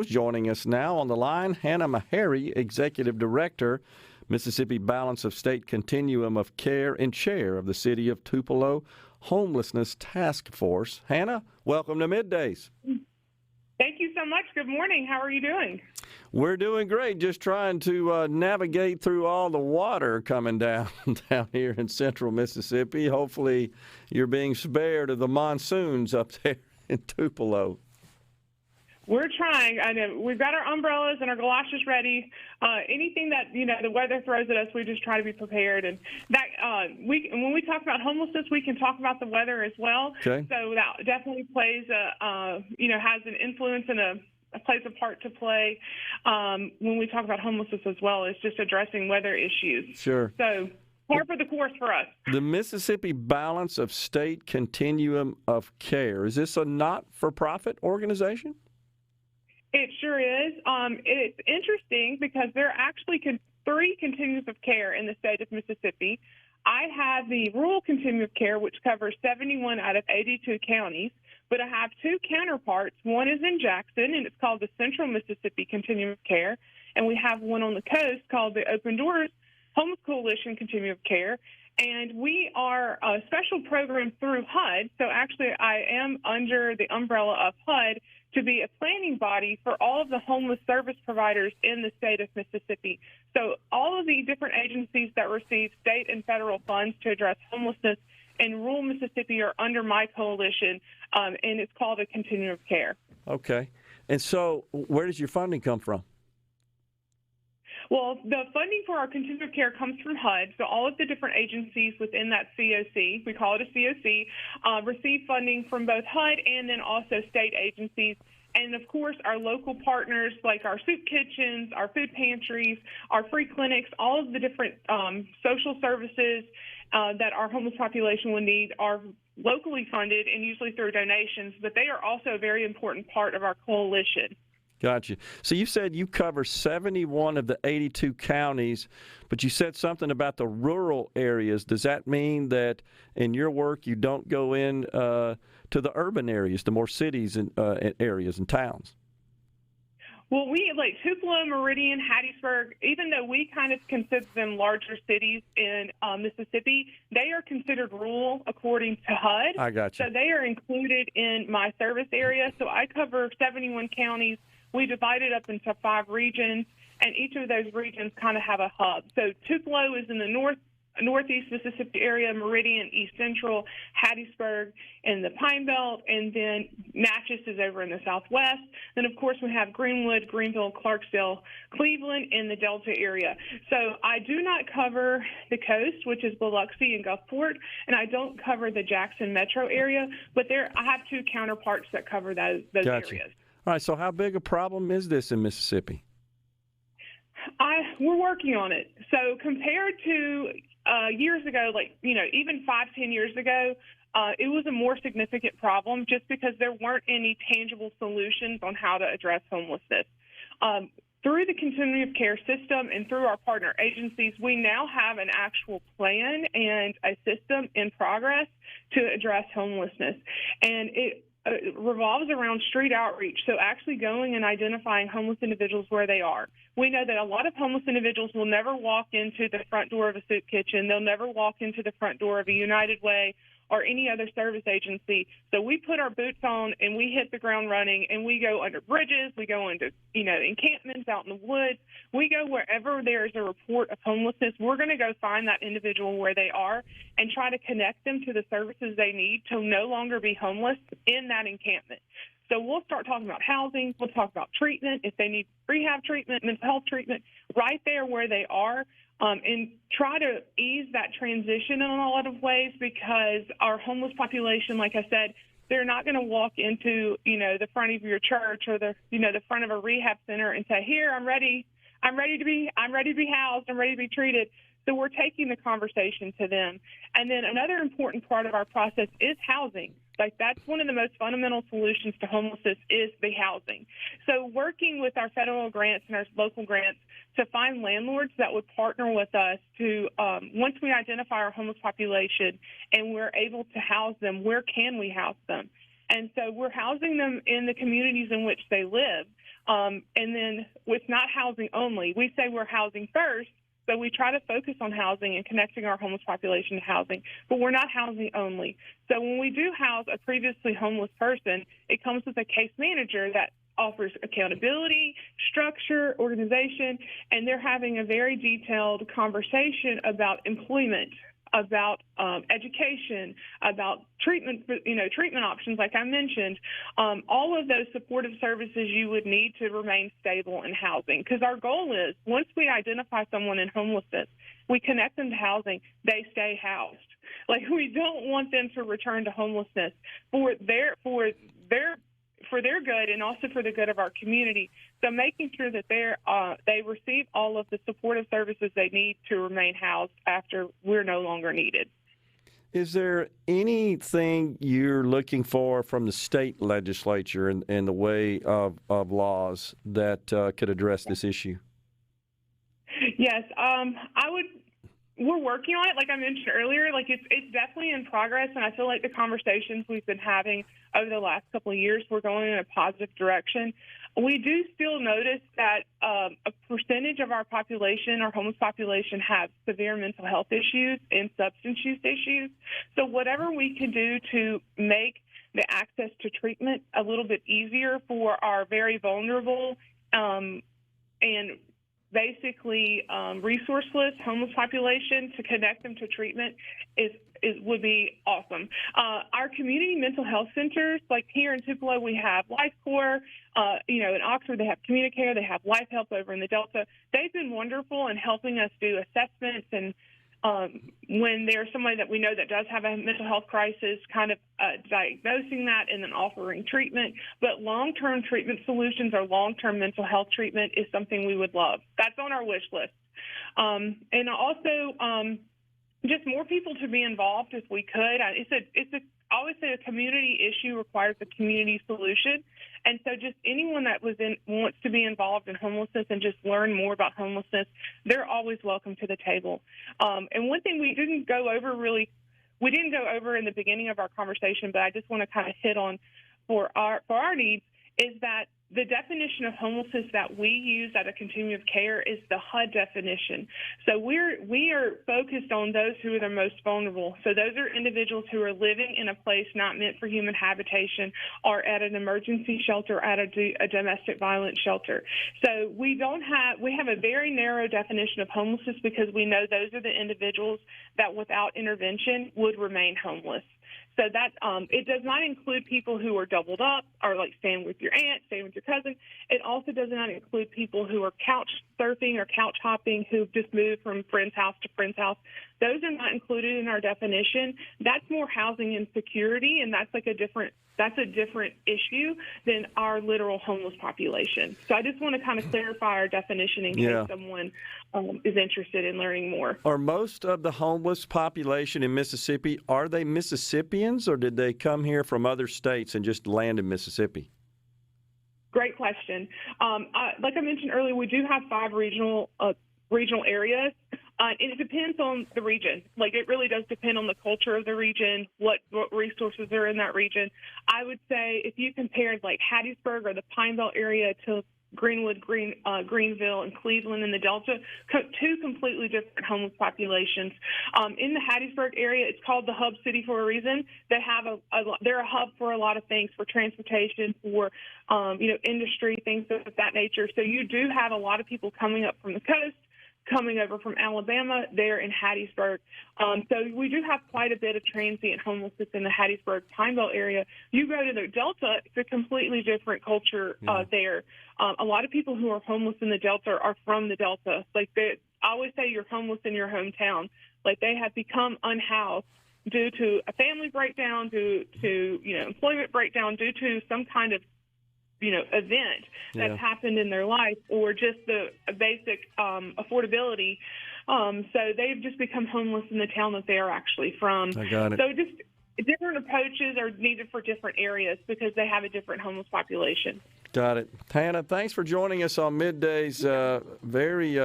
Joining us now on the line, Hannah Maharrey, Executive Director, Mississippi Balance of State Continuum of Care and Chair of the City of Tupelo Homelessness Task Force. Hannah, welcome to Middays. Thank you so much. Good morning. How are you doing? We're doing great. Just trying to navigate through all the water coming down here in central Mississippi. Hopefully you're being spared of the monsoons up there in Tupelo. We're trying. I know we've got our umbrellas and our galoshes ready. Anything that the weather throws at us, we just try to be prepared. And that when we talk about homelessness, we can talk about the weather as well. Okay. So that definitely plays has an influence and plays a part to play when we talk about homelessness as well. It's just addressing weather issues. Sure. So par for the course for us. The Mississippi Balance of State Continuum of Care, is this a not-for-profit organization? It sure is. It's interesting because there are actually three continuums of care in the state of Mississippi. I have the rural continuum of care, which covers 71 out of 82 counties, but I have two counterparts. One is in Jackson, and it's called the Central Mississippi Continuum of Care, and we have one on the coast called the Open Doors Homeless Coalition Continuum of Care. And we are a special program through HUD. So actually, I am under the umbrella of HUD to be a planning body for all of the homeless service providers in the state of Mississippi. So all of the different agencies that receive state and federal funds to address homelessness in rural Mississippi are under my coalition, and it's called a Continuum of Care. Okay. And so where does your funding come from? Well, the funding for our continuum of care comes from HUD. So all of the different agencies within that COC, we call it a COC, receive funding from both HUD and then also state agencies. And, of course, our local partners like our soup kitchens, our food pantries, our free clinics, all of the different social services that our homeless population will need are locally funded and usually through donations, but they are also a very important part of our coalition. Gotcha. So you said you cover 71 of the 82 counties, but you said something about the rural areas. Does that mean that in your work you don't go in to the urban areas, the more cities and areas and towns? Well, we, like Tupelo, Meridian, Hattiesburg, even though we kind of consider them larger cities in Mississippi, they are considered rural according to HUD. I got you. So they are included in my service area. So I cover 71 counties. We divide it up into 5 regions, and each of those regions kind of have a hub. So Tupelo is in the northeast Mississippi area, Meridian, East Central, Hattiesburg in the Pine Belt, and then Natchez is over in the southwest. Then, of course, we have Greenwood, Greenville, Clarksdale, Cleveland in the Delta area. So I do not cover the coast, which is Biloxi and Gulfport, and I don't cover the Jackson metro area, but I have two counterparts that cover those Gotcha. areas. All right, so how big a problem is this in Mississippi? We're working on it. So compared to years ago, even 5-10 years ago, it was a more significant problem just because there weren't any tangible solutions on how to address homelessness. Through the Continuum of Care system and through our partner agencies, we now have an actual plan and a system in progress to address homelessness. And it revolves around street outreach, so actually going and identifying homeless individuals where they are. We know that a lot of homeless individuals will never walk into the front door of a soup kitchen. They'll never walk into the front door of a United Way or any other service agency. So we put our boots on and we hit the ground running, and we go under bridges, we go into encampments out in the woods. We go wherever there's a report of homelessness. We're going to go find that individual where they are and try to connect them to the services they need to no longer be homeless in that encampment. So we'll start talking about housing. We'll talk about treatment, if they need rehab treatment, mental health treatment, right there where they are, and try to ease that transition in a lot of ways, because our homeless population, like I said, they're not going to walk into, the front of your church or the front of a rehab center and say, "Here, I'm ready to be housed. I'm ready to be treated." So we're taking the conversation to them. And then another important part of our process is housing. Like, that's one of the most fundamental solutions to homelessness is the housing. So working with our federal grants and our local grants to find landlords that would partner with us to, once we identify our homeless population and we're able to house them, where can we house them? And so we're housing them in the communities in which they live. And then with not housing only, we say we're housing first. So we try to focus on housing and connecting our homeless population to housing, but we're not housing only. So when we do house a previously homeless person, it comes with a case manager that offers accountability, structure, organization, and they're having a very detailed conversation about employment, about education, about treatment, treatment options, like I mentioned, all of those supportive services you would need to remain stable in housing. Because our goal is, once we identify someone in homelessness, we connect them to housing, they stay housed. Like, we don't want them to return to homelessness for their good and also for the good of our community. So making sure that they receive all of the supportive services they need to remain housed after we're no longer needed. Is there anything you're looking for from the state legislature in the way of laws that could address this issue? Yes, we're working on it. Like I mentioned earlier, like it's definitely in progress, and I feel like the conversations we've been having over the last couple of years, we're going in a positive direction. We do still notice that a percentage of our population, our homeless population, have severe mental health issues and substance use issues. So whatever we can do to make the access to treatment a little bit easier for our very vulnerable and basically resourceless homeless population, to connect them to treatment would be awesome. Our community mental health centers, like here in Tupelo, we have Life Corps. In Oxford, they have Communicare. They have Life Help over in the Delta. They've been wonderful in helping us do assessments, and when there's somebody that we know that does have a mental health crisis, kind of diagnosing that and then offering treatment. But long-term treatment solutions or long-term mental health treatment is something we would love. That's on our wish list. And also just more people to be involved if we could. I always say a community issue requires a community solution. And so just anyone that wants to be involved in homelessness and just learn more about homelessness, they're always welcome to the table. And one thing we didn't go over in the beginning of our conversation, but I just want to kind of hit on for our needs, is that the definition of homelessness that we use at a Continuum of Care is the HUD definition. So we are focused on those who are the most vulnerable. So those are individuals who are living in a place not meant for human habitation, or at an emergency shelter, at a domestic violence shelter. So we have a very narrow definition of homelessness because we know those are the individuals that without intervention would remain homeless. So that it does not include people who are doubled up or like staying with your aunt, staying with your cousin. It also does not include people who are couch surfing or couch hopping, who've just moved from friend's house to friend's house. Those are not included in our definition. That's more housing insecurity, and that's a different issue than our literal homeless population. So I just want to kind of clarify our definition in case someone is interested in learning more. Are most of the homeless population in Mississippi, are they Mississippians, or did they come here from other states and just land in Mississippi? Great question. Like I mentioned earlier, we do have 5 regional areas. And it depends on the region. Like, it really does depend on the culture of the region, what resources are in that region. I would say if you compared like Hattiesburg or the Pine Belt area to Greenwood, Greenville, and Cleveland in the Delta, 2 completely different homeless populations. In the Hattiesburg area, it's called the hub city for a reason. They have they're a hub for a lot of things, for transportation, for industry, things of that nature. So you do have a lot of people coming up from the coast, coming over from Alabama, there in Hattiesburg. So we do have quite a bit of transient homelessness in the Hattiesburg Pine Belt area. You go to the Delta, it's a completely different culture there. A lot of people who are homeless in the Delta are from the Delta. Like, I always say you're homeless in your hometown. Like, they have become unhoused due to a family breakdown, due to employment breakdown, due to some kind of event that's happened in their life, or just the basic affordability. So they've just become homeless in the town that they are actually from. I got it. So just different approaches are needed for different areas because they have a different homeless population. Got it. Hannah, thanks for joining us on Middays. Very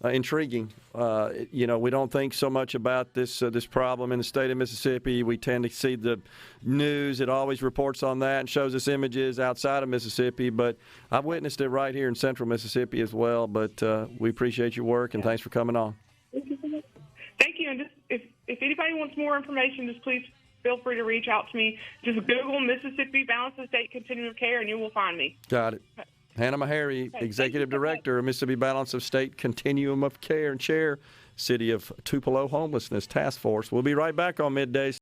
intriguing. We don't think so much about this problem in the state of Mississippi. We tend to see the news. It always reports on that and shows us images outside of Mississippi. But I've witnessed it right here in central Mississippi as well. But we appreciate your work, and thanks for coming on. Thank you. And just if anybody wants more information, just please feel free to reach out to me. Just Google Mississippi Balanced State Continuum of Care, and you will find me. Got it. Hannah Maharrey, Executive Director of Mississippi Balance of State Continuum of Care and Chair, City of Tupelo Homelessness Task Force. We'll be right back on Middays.